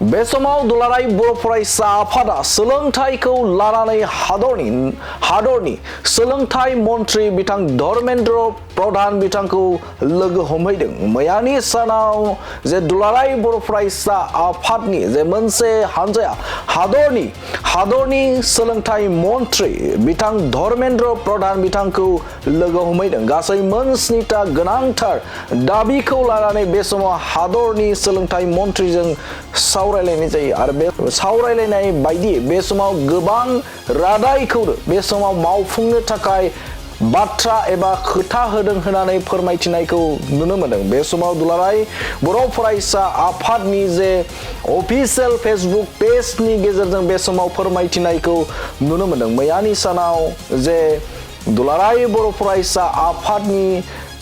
बे समाव दुलाराय बर' फरायसा आफादा सोलोंथाइखौ लानानै हादरनि सोलोंथाइ मन्त्रि बिथां धर्मेन्द्र प्रधान बिथांखौ लोगो हमहैदों। मैयानि सानाव जे दुलाराय बर' फरायसा आफादनि जे मोनसे हानजाया हादरनि सोलोंथाइ मन्त्रि बिथां धर्मेन्द्र प्रधान बिथांखौ लोगो हमहैदों। गासै मोन 7टा गोनांथार दाबिखौ लानानै बे समाव हादरनि सोलोंथाइ मन्त्रिजों सावरायलायनाय जायो आरो बे सावरायलायनाय बायदि बे समाव गोबां रादायखौ बे समाव मावफुंनो थाखाय बाथ्रा एबा खोथा होदों होननानै फोरमायथिनायखौ नुनो मोनदों। बे समाव दुलाराय बर' फरायसा आफादनि जे अफिसियेल फेसबुक पेजनि गेजेरजों बे समाव फोरमायथिनायखौ नुनो मोनदों। मैयानि सानाव जे दुलाराय बर' फरायसा आफादनि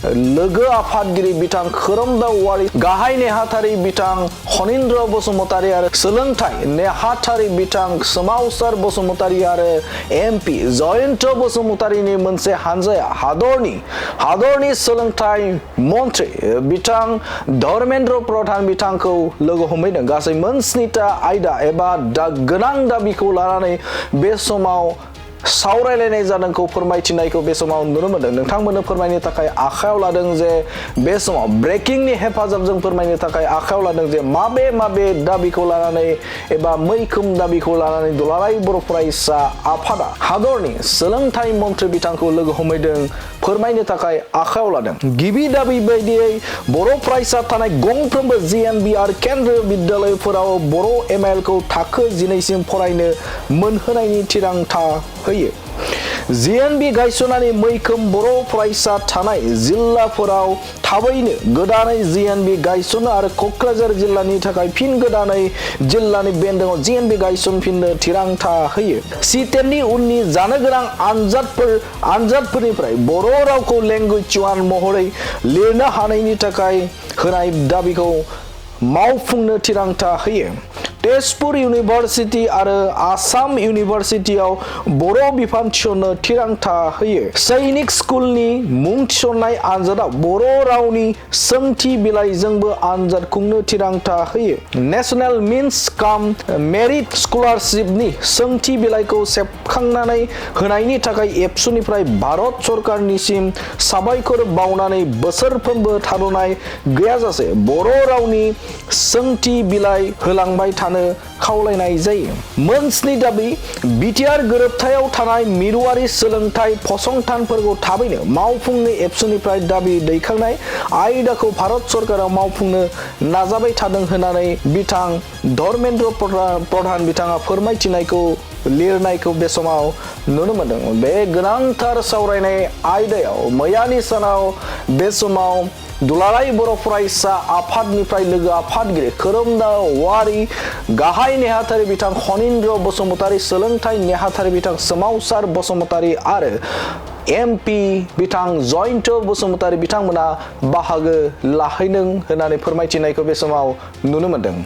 लोगो आफादगिरि बिथां खोरोमदाव औवारी, गाहाय नेहाथारि बिथां खनीन्द्र बसुमतारी आरो सोलोंथाइ नेहाथारि बिथां सोमावसार बसुमतारी आरो MP जयन्त बसुमतारीनि मोनसे हानजाया हादरनि सोलोंथाइ मन्त्रि बिथां धर्मेन्द्र प्रधान बिथांखौ लोगो हमहैदों। गासै मोन 7टा आयदा एबा गोनां दाबिखौ लानानै बे समाव सावरायलायनाय जादोंखौ फोरमायथिनायखौ बे समाव नुनो मोनदों। नोंथांमोननो फोरमायनो थाखाय आखायाव लादों जे बे समाव ब्रेकिंनि हेफाजाबजों फोरमायनो थाखाय आखायाव लादों जे माबे दाबिखौ लानानै एबा मैखोम दाबिखौ लानानै दुलाराय बर' फरायसा आफादा हादरनि सोलोंथाइ मन्त्रि बिथांखौ लोगो हमहैदों फोरमायनो थाखाय आखायाव लादों। गिबि दाबि बायदियै बर' फरायसा थानाय गंफ्रोमबो GNB आरो केन्द्रीय बिद्यालयफोराव बर' MIL खौ थाखो 12सिम फरायनो मोनहोनायनि थिरांथा होयो। GNB गायसननानै मैखोम बर' फरायसा थानाय जिल्लाफोराव थाबैनो गोदानै GNB गायसननो आरो क'क्राझार जिल्लानि थाखाय फिन गोदानै जिल्लानि बेन्दोङाव GNB गायसनफिननो थिरांथा होयो। C10नि उननि जानो गोनां आनजादफोरनिफ्राय बर' रावखौ लेंगुवेज 1 महरै लिरनो हानायनि थाखाय होनाय दाबिखौ मावफुंनो थिरांथा होयो। तेजपुर इउनिभार्सिटि आरो आसाम इउनिभार्सिटियाव बर' बिफान थिसननो थिरांथा होयो। सैनिक स्कुलनि मुं थिसननाय आनजादाव बर' रावनि सोंथि बिलाइजोंबो आनजाद खुंनो थिरांथा होयो। नेशनेल मिन्स काम मेरिट स्कलारशिपनि सोंथि बिलाइखौ सेबखांनानै होनायनि थाखाय एबसुनिफ्राय भारत सरकारनिसिम साबायखर बावनानै बोसोरफ्रोमबो थाद'नाय गैयाजासे बर' रावनि सोंथि बिलाइ होलांबाय थानो खावलायनाय जायो। मोन 7 दाबि बिटिआर गोरोबथायाव थानाय मिरुआरि सोलोंथाइ फसंथानफोरखौ थाबैनो मावफुंनो एबसुनिफ्राय दाबि दैखांनाय आयदाखौ भारत सरकारा मावफुंनो नाजाबाय थादों होननानै बिथां धर्मेन्द्र प्रधान बिथाङा फोरमायथिनायखौ लिरनायखौ बे समाव नुनो मोनदों। बे गोनांथार सावरायनाय आयदायाव मैयानि सानाव बे समाव दुलाराय बर' फरायसा आफादनिफ्राय लोगो आफादगिरि खोरोमदाव औवारी, गाहाय नेहाथारि बिथां खनीन्द्र बसुमतारी, सोलोंथाइ नेहाथारि बिथां सोमावसार बसुमतारी आरो MP बिथां जयन्त बसुमतारी बिथांमोना बाहागो लाहैदों होननानै फोरमायथिनायखौ बे समाव नुनो मोनदों।